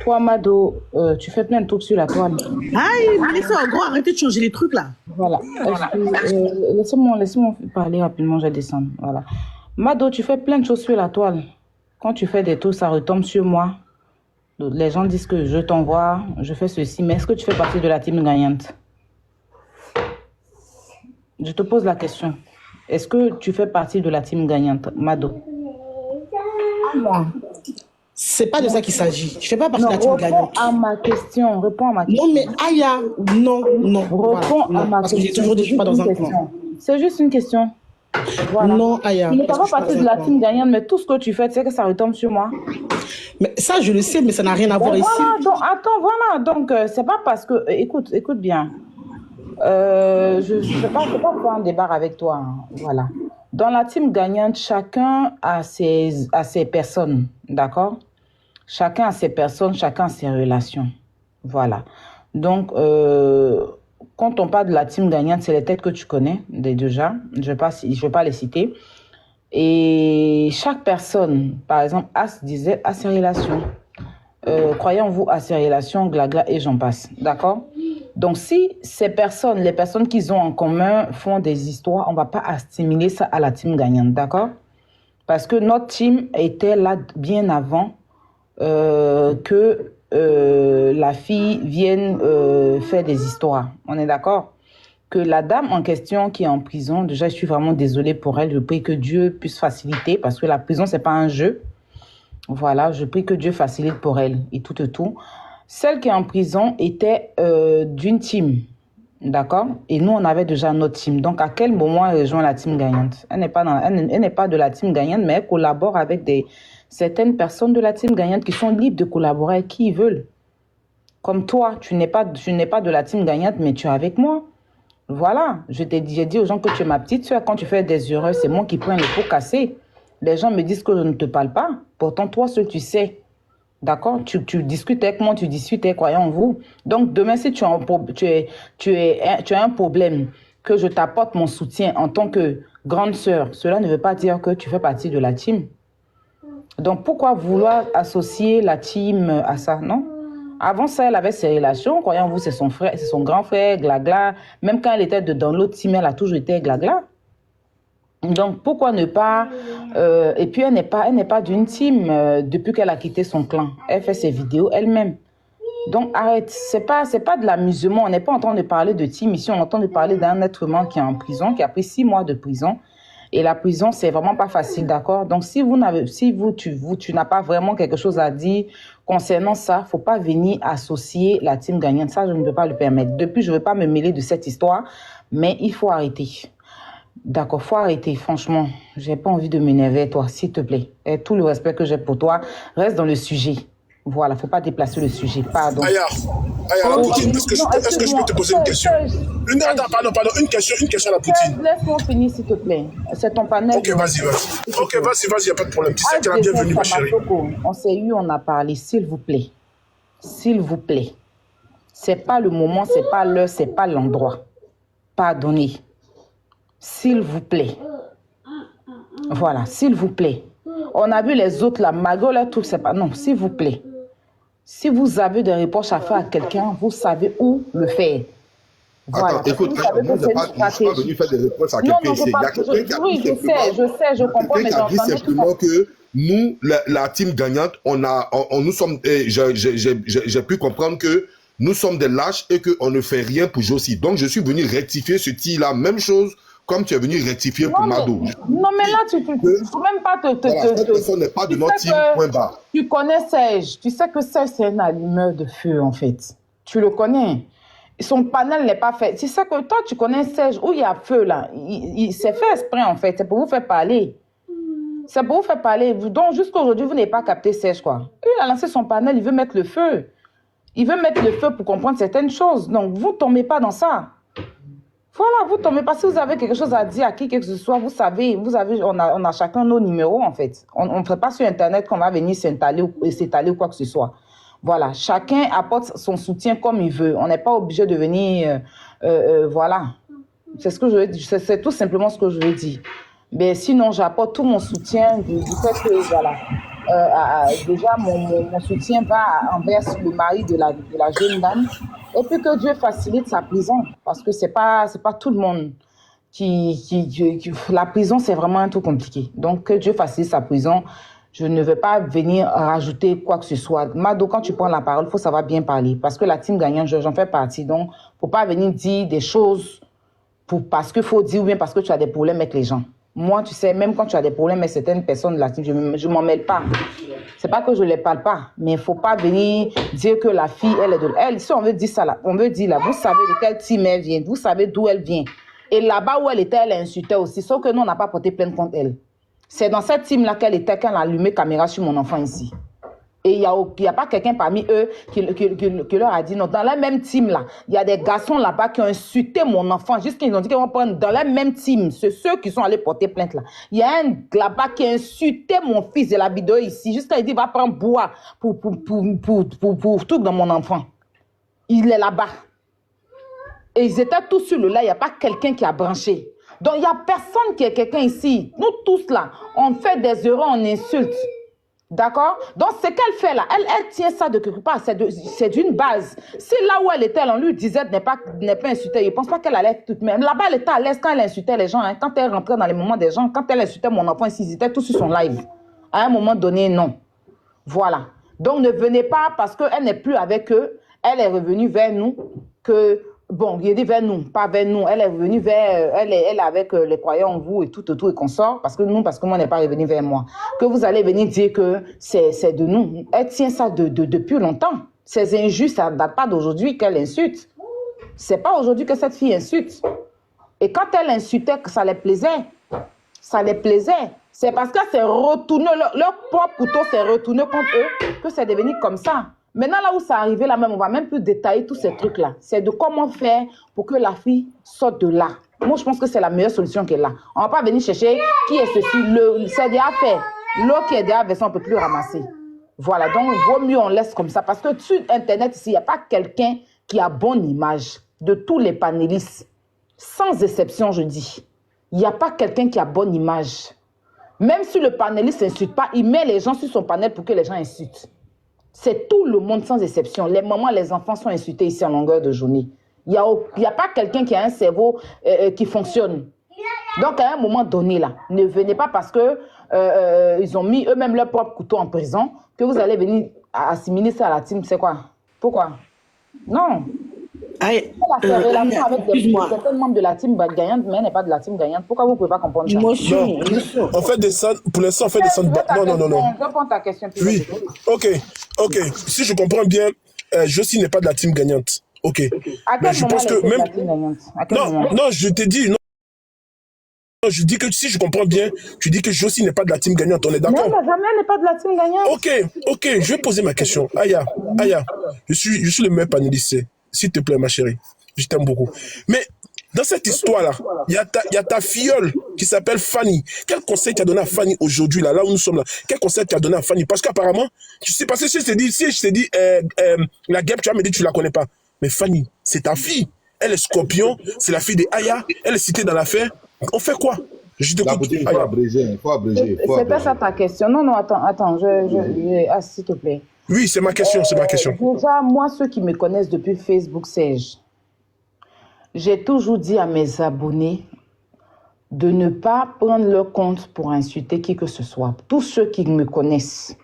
Toi, Mado, tu fais plein de trucs sur la toile. Aïe, mais laissez en gros, arrêtez de changer les trucs là. Voilà. Laissez-moi parler rapidement, je vais descendre. Voilà. Mado, tu fais plein de choses sur la toile. Quand tu fais des trucs, ça retombe sur moi. Les gens disent que je t'envoie, je fais ceci. Mais est-ce que tu fais partie de la team gagnante? Je te pose la question. Est-ce que tu fais partie de la team gagnante, Mado? Non. C'est pas de ça qu'il s'agit. Je fais pas partie de la team gagnante. Réponds à ma question. Réponds à ma question. Non, mais Aya, non. Réponds à ma question. Parce que j'ai toujours dit que je suis pas dans un plan. C'est juste une question. Voilà. Non, Aya. Tu n'es pas partie de la team gagnante, mais tout ce que tu fais, tu sais que ça retombe sur moi. Mais ça, je le sais, mais ça n'a rien à voir ici. Voilà, donc, c'est pas parce que... Écoute bien. Je ne vais pas faire un débat avec toi. Hein. Voilà. Dans la team gagnante, chacun a ses personnes, d'accord? Chacun a ses personnes, chacun a ses relations. Voilà. Donc, quand on parle de la team gagnante, c'est les têtes que tu connais déjà. Je ne vais pas les citer. Et chaque personne, par exemple, a ses relations. Croyons-vous à ces relations, glagla et j'en passe. D'accord? Donc, si ces personnes, les personnes qu'ils ont en commun font des histoires, on ne va pas assimiler ça à la team gagnante. D'accord? Parce que notre team était là bien avant que la fille vienne faire des histoires. On est d'accord? Que la dame en question qui est en prison, déjà, je suis vraiment désolée pour elle. Je prie que Dieu puisse faciliter parce que la prison, ce n'est pas un jeu. Voilà, je prie que Dieu facilite pour elle et tout. Celle qui est en prison était d'une team, d'accord? Et nous, on avait déjà notre team. Donc, à quel moment elle rejoint la team gagnante? Elle n'est pas de la team gagnante, mais elle collabore avec certaines personnes de la team gagnante qui sont libres de collaborer avec qui ils veulent. Comme toi, tu n'es pas de la team gagnante, mais tu es avec moi. Voilà, j'ai dit aux gens que tu es ma petite soeur. Quand tu fais des erreurs, c'est moi qui prends les pots cassés. Les gens me disent que je ne te parle pas. Pourtant, toi, seul, tu sais. D'accord? Tu discutes avec moi, tu discutes avec croyant en vous. Donc, demain, si tu as un problème, que je t'apporte mon soutien en tant que grande sœur, cela ne veut pas dire que tu fais partie de la team. Donc, pourquoi vouloir associer la team à ça, non? Avant ça, elle avait ses relations. Croyant en vous, c'est son frère, c'est son grand frère, glagla. Même quand elle était dans l'autre team, elle a toujours été glagla. Donc, pourquoi ne pas... et puis, elle n'est pas d'une team depuis qu'elle a quitté son clan. Elle fait ses vidéos elle-même. Donc, arrête. C'est pas de l'amusement. On n'est pas en train de parler de team ici. On est en train de parler d'un être humain qui est en prison, qui a pris 6 mois de prison. Et la prison, c'est vraiment pas facile, d'accord? Donc, si tu n'as pas vraiment quelque chose à dire concernant ça, faut pas venir associer la team gagnante. Ça, je ne peux pas le permettre. Depuis, je ne veux pas me mêler de cette histoire, mais il faut arrêter. D'accord, faut arrêter, franchement. J'ai pas envie de m'énerver, toi, s'il te plaît. Et tout le respect que j'ai pour toi, reste dans le sujet. Voilà, faut pas déplacer le sujet. Pardon. Aya, Poutine, est-ce que je peux te poser une question? Pardon, une question à la Poutine. Laisse-moi finir, s'il te plaît. C'est ton panel. Ok, vas-y, y a pas de problème. Tu sais qu'elle a bienvenue, ma chérie. On s'est eu, on a parlé, s'il vous plaît. S'il vous plaît. C'est pas le moment, c'est pas l'heure, c'est pas l'endroit. Pardonnez. S'il vous plaît. Voilà, s'il vous plaît. On a vu les autres, la malgré leur truc, c'est pas... Non, s'il vous plaît. Si vous avez des reproches à faire à quelqu'un, vous savez où le faire. Voilà. Attends, écoute, moi, je ne suis pas venu faire des reproches à quelqu'un. Il y a quelqu'un qui a dit je comprends, mais j'entends simplement que nous, la team gagnante, nous sommes... J'ai pu comprendre que nous sommes des lâches et qu'on ne fait rien pour Josie. Donc, je suis venu rectifier ce tir-là. Même chose comme tu es venu rectifier pour Mado. Non, mais là, tu ne peux même pas cette personne n'est pas de notre team, point barre. Tu connais Serge. Tu sais que Serge, c'est un allumeur de feu, en fait. Tu le connais. Son panel n'est pas fait. Tu sais que toi, tu connais Serge, où il y a feu, là. Il s'est fait exprès, en fait. C'est pour vous faire parler. C'est pour vous faire parler. Donc, jusqu'à aujourd'hui, vous n'avez pas capté Serge, quoi. Il a lancé son panel, il veut mettre le feu. Il veut mettre le feu pour comprendre certaines choses. Donc, vous ne tombez pas dans ça. Voilà, vous ne tombez pas. Si vous avez quelque chose à dire à qui que ce soit, vous savez, on a chacun nos numéros, en fait. On ne fait pas sur Internet qu'on va venir s'étaler ou quoi que ce soit. Voilà, chacun apporte son soutien comme il veut. On n'est pas obligé de venir... voilà. C'est ce que je veux dire. C'est tout simplement ce que je veux dire. Mais sinon, j'apporte tout mon soutien du fait que, voilà. déjà, mon soutien va envers le mari de la jeune dame. Et puis que Dieu facilite sa prison. Parce que c'est pas tout le monde la prison, c'est vraiment un truc compliqué. Donc, que Dieu facilite sa prison. Je ne veux pas venir rajouter quoi que ce soit. Mado, quand tu prends la parole, il faut savoir bien parler. Parce que la team gagnante, j'en fais partie. Donc, il ne faut pas venir dire des choses parce qu'il faut dire ou bien parce que tu as des problèmes avec les gens. Moi, tu sais, même quand tu as des problèmes avec certaines personnes de la team, je ne m'en mêle pas. C'est pas que je ne les parle pas, mais il ne faut pas venir dire que la fille, elle est de... Elle, si on veut dire ça, là, on veut dire là, vous savez de quelle team elle vient, vous savez d'où elle vient. Et là-bas où elle était, elle insultait aussi, sauf que nous, on n'a pas porté plainte contre elle. C'est dans cette team-là qu'elle était, qu'elle a allumé caméra sur mon enfant ici. Et il n'y a pas quelqu'un parmi eux qui leur a dit non. Dans la même team-là, il y a des garçons là-bas qui ont insulté mon enfant. Jusqu'ils ont dit qu'ils vont prendre dans la même team. C'est ceux qui sont allés porter plainte là. Il y a un là-bas qui a insulté mon fils de la vidéo ici. Jusqu'à il dit va prendre bois pour tout dans mon enfant. Il est là-bas. Et ils étaient tous sur le live. Il n'y a pas quelqu'un qui a branché. Donc il n'y a personne qui est quelqu'un ici. Nous tous là, on fait des erreurs, on insulte. D'accord? Donc, ce qu'elle fait là, elle tient ça de quelque part. C'est d'une base. Si là où elle était, on lui disait n'est pas insultée, je ne pense pas qu'elle allait tout de même. Là-bas, elle était à l'aise quand elle insultait les gens. Hein. Quand elle rentrait dans les moments des gens, quand elle insultait mon enfant, ils étaient tous sur son live. À un moment donné, non. Voilà. Donc, ne venez pas parce qu'elle n'est plus avec eux. Elle est revenue vers nous. Bon, il dit vers nous, pas vers nous. Elle est revenue vers... Elle est avec les croyants en vous et tout et qu'on sort. Parce que moi, elle n'est pas revenue vers moi. Que vous allez venir dire que c'est de nous. Elle tient ça depuis longtemps. Ces injustes, ça ne date pas d'aujourd'hui qu'elle insulte. C'est pas aujourd'hui que cette fille insulte. Et quand elle insultait, que ça les plaisait. Ça les plaisait. C'est parce qu'elle s'est retournée, leur propre couteau s'est retourné contre eux, que c'est devenu comme ça. Maintenant, là où ça arrivé, là même, on va même plus détailler tous ces trucs-là. C'est de comment faire pour que la fille sorte de là. Moi, je pense que c'est la meilleure solution qu'elle a. On ne va pas venir chercher qui est ceci. C'est déjà fait. L'eau qui est déjà versée, on ne peut plus ramasser. Voilà, donc il vaut mieux on laisse comme ça. Parce que sur Internet, ici, il n'y a pas quelqu'un qui a bonne image de tous les panélistes. Sans exception, je dis. Il n'y a pas quelqu'un qui a bonne image. Même si le panéliste n'insulte pas, il met les gens sur son panel pour que les gens insultent. C'est tout le monde sans exception. Les mamans, les enfants sont insultés ici en longueur de journée. Il n'y a pas quelqu'un qui a un cerveau qui fonctionne. Donc, à un moment donné, là, ne venez pas parce que ils ont mis eux-mêmes leur propre couteau en prison que vous allez venir assimiler ça à la team. C'est quoi? Pourquoi? Non. La relation avec certains membres de la team gagnante, mais elle n'est pas de la team gagnante. Pourquoi vous ne pouvez pas comprendre ça? Non. On fait des centres, pour l'instant, on fait des centres. Non. Réponds ta question. Oui, ok. Si je comprends bien, Josie n'est pas de la team gagnante. Ok. Mais je pense que même... Non, je t'ai dit... Non, je dis que si je comprends bien, tu dis que Josie n'est pas de la team gagnante. On est d'accord? Non, jamais elle n'est pas de la team gagnante. Ok. Je vais poser ma question. Aya, je suis le meilleur panéliste. S'il te plaît, ma chérie. Je t'aime beaucoup. Mais dans cette histoire-là, il y a ta filleule qui s'appelle Fanny. Quel conseil tu as donné à Fanny aujourd'hui, là où nous sommes là? Quel conseil tu as donné à Fanny? Parce qu'apparemment, tu sais, parce que si je t'ai dit, la guêpe, tu vas me dire que tu ne la connais pas. Mais Fanny, c'est ta fille. Elle est Scorpion, c'est la fille de Aya. Elle est citée dans l'affaire. On fait quoi? Je t'écoute. Il faut abréger. C'était ça ta question. Non, attends, s'il te plaît. Oui, c'est ma question, Déjà, moi, ceux qui me connaissent depuis Facebook, j'ai toujours dit à mes abonnés de ne pas prendre leur compte pour insulter qui que ce soit. Tous ceux qui me connaissent,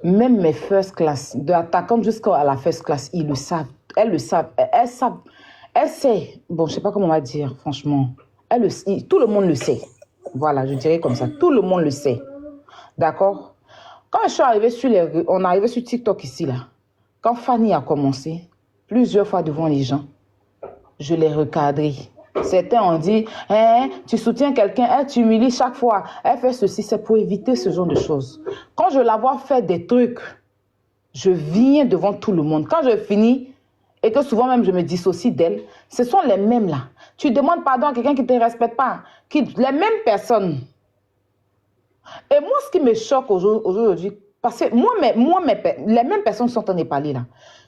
même mes first class, de l'attaquante jusqu'à la first class, ils le savent. Elles le savent. Elles savent. Bon, je ne sais pas comment on va dire, franchement. Tout le monde le sait. Voilà, je dirais comme ça. Tout le monde le sait. D'accord? Quand je suis arrivée on est arrivé sur TikTok ici, là. Quand Fanny a commencé, plusieurs fois devant les gens, je l'ai recadrée. Certains ont dit, tu soutiens quelqu'un, tu humilies chaque fois, elle fait ceci, c'est pour éviter ce genre de choses. Quand je la vois faire des trucs, je viens devant tout le monde. Quand je finis, et que souvent même je me dissocie d'elle, ce sont les mêmes là. Tu demandes pardon à quelqu'un qui ne te respecte pas, les mêmes personnes. Et moi, ce qui me choque aujourd'hui, parce que les mêmes personnes sont en train de parler là.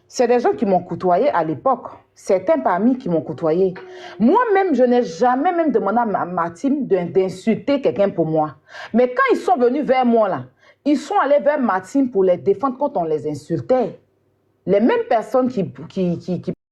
C'est des gens qui m'ont côtoyé à l'époque. Certains parmi qui m'ont côtoyé. Moi-même, je n'ai jamais même demandé à ma team d'insulter quelqu'un pour moi. Mais quand ils sont venus vers moi là, ils sont allés vers ma team pour les défendre quand on les insultait. Les mêmes personnes qui